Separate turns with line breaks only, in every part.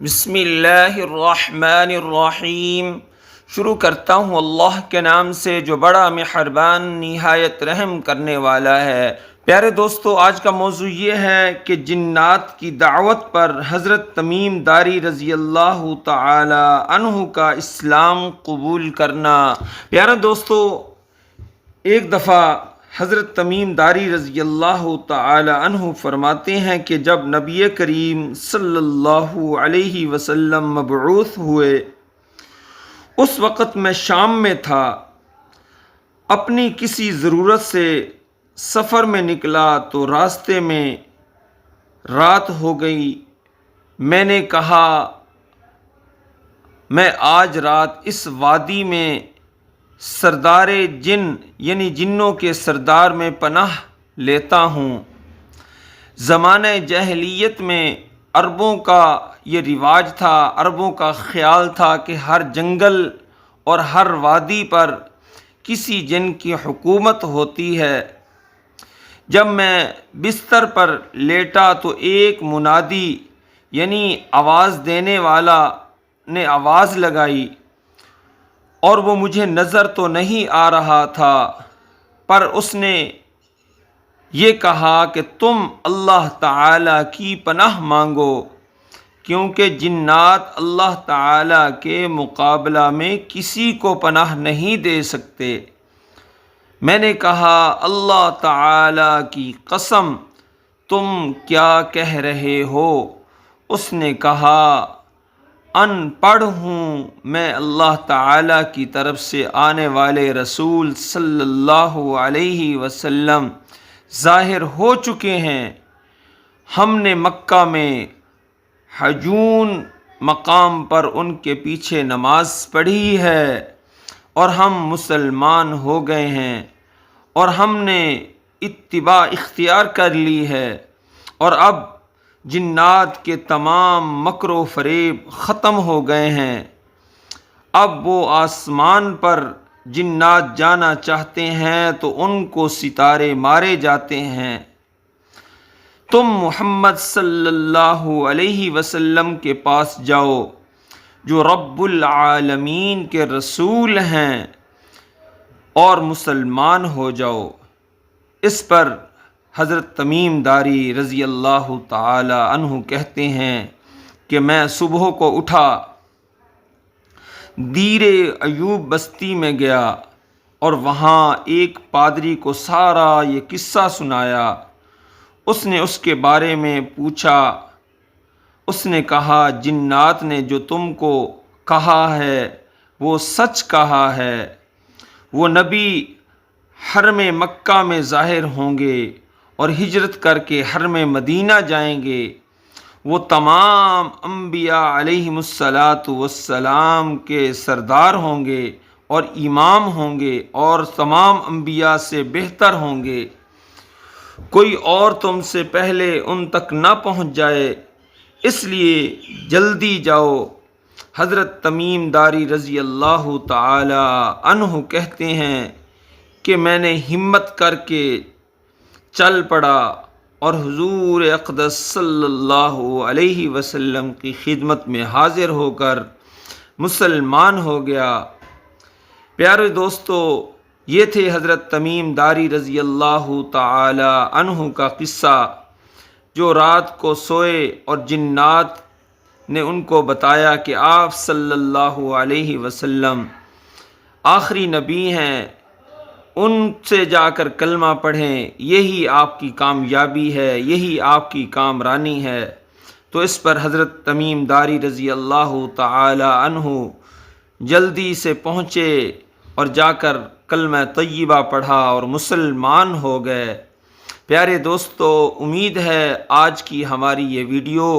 بسم اللہ الرحمن الرحیم۔ شروع کرتا ہوں اللہ کے نام سے جو بڑا مہربان نہایت رحم کرنے والا ہے۔ پیارے دوستو، آج کا موضوع یہ ہے کہ جنات کی دعوت پر حضرت تمیم داری رضی اللہ تعالی عنہ کا اسلام قبول کرنا۔ پیارے دوستو، ایک دفعہ حضرت تمیم داری رضی اللہ تعالی عنہ فرماتے ہیں کہ جب نبی کریم صلی اللہ علیہ وسلم مبعوث ہوئے، اس وقت میں شام میں تھا، اپنی کسی ضرورت سے سفر میں نکلا تو راستے میں رات ہو گئی۔ میں نے کہا میں آج رات اس وادی میں سردار جن یعنی جنوں کے سردار میں پناہ لیتا ہوں۔ زمانہ جاہلیت میں عربوں کا یہ رواج تھا، عربوں کا خیال تھا کہ ہر جنگل اور ہر وادی پر کسی جن کی حکومت ہوتی ہے۔ جب میں بستر پر لیٹا تو ایک منادی یعنی آواز دینے والا نے آواز لگائی، اور وہ مجھے نظر تو نہیں آ رہا تھا، پر اس نے یہ کہا کہ تم اللہ تعالی کی پناہ مانگو، کیونکہ جنات اللہ تعالی کے مقابلہ میں کسی کو پناہ نہیں دے سکتے۔ میں نے کہا اللہ تعالی کی قسم، تم کیا کہہ رہے ہو؟ اس نے کہا ان پڑھ ہوں میں، اللہ تعالی کی طرف سے آنے والے رسول صلی اللہ علیہ وسلم ظاہر ہو چکے ہیں۔ ہم نے مکہ میں حجون مقام پر ان کے پیچھے نماز پڑھی ہے، اور ہم مسلمان ہو گئے ہیں، اور ہم نے اتباع اختیار کر لی ہے، اور اب جنات کے تمام مکر و فریب ختم ہو گئے ہیں۔ اب وہ آسمان پر جنات جانا چاہتے ہیں تو ان کو ستارے مارے جاتے ہیں۔ تم محمد صلی اللہ علیہ وسلم کے پاس جاؤ جو رب العالمین کے رسول ہیں، اور مسلمان ہو جاؤ۔ اس پر حضرت تمیم داری رضی اللہ تعالی عنہ کہتے ہیں کہ میں صبح کو اٹھا، دیر ایوب بستی میں گیا، اور وہاں ایک پادری کو سارا یہ قصہ سنایا۔ اس نے اس کے بارے میں پوچھا۔ اس نے کہا جنات نے جو تم کو کہا ہے وہ سچ کہا ہے۔ وہ نبی حرم مکہ میں ظاہر ہوں گے اور ہجرت کر کے حرم مدینہ جائیں گے۔ وہ تمام انبیاء علیہم السلام کے سردار ہوں گے اور امام ہوں گے، اور تمام انبیاء سے بہتر ہوں گے۔ کوئی اور تم سے پہلے ان تک نہ پہنچ جائے، اس لیے جلدی جاؤ۔ حضرت تمیم داری رضی اللہ تعالی عنہ کہتے ہیں کہ میں نے ہمت کر کے چل پڑا اور حضور اقدس صلی اللہ علیہ وسلم کی خدمت میں حاضر ہو کر مسلمان ہو گیا۔ پیارے دوستو، یہ تھے حضرت تمیم داری رضی اللہ تعالی عنہ کا قصہ، جو رات کو سوئے اور جنات نے ان کو بتایا کہ آپ صلی اللہ علیہ وسلم آخری نبی ہیں، ان سے جا کر کلمہ پڑھیں، یہی آپ کی کامیابی ہے، یہی آپ کی کامرانی ہے۔ تو اس پر حضرت تمیم داری رضی اللہ تعالی عنہ جلدی سے پہنچے اور جا کر کلمہ طیبہ پڑھا اور مسلمان ہو گئے۔ پیارے دوستو، امید ہے آج کی ہماری یہ ویڈیو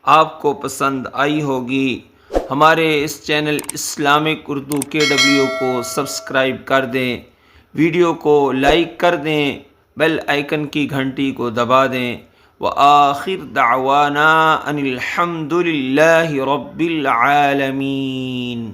آپ کو پسند آئی ہوگی۔ ہمارے اس چینل اسلامک اردو KW کو سبسکرائب کر دیں، ویڈیو کو لائک کر دیں، بیل آئیکن کی گھنٹی کو دبا دیں۔ وآخر دعوانا ان الحمد للہ رب العالمین۔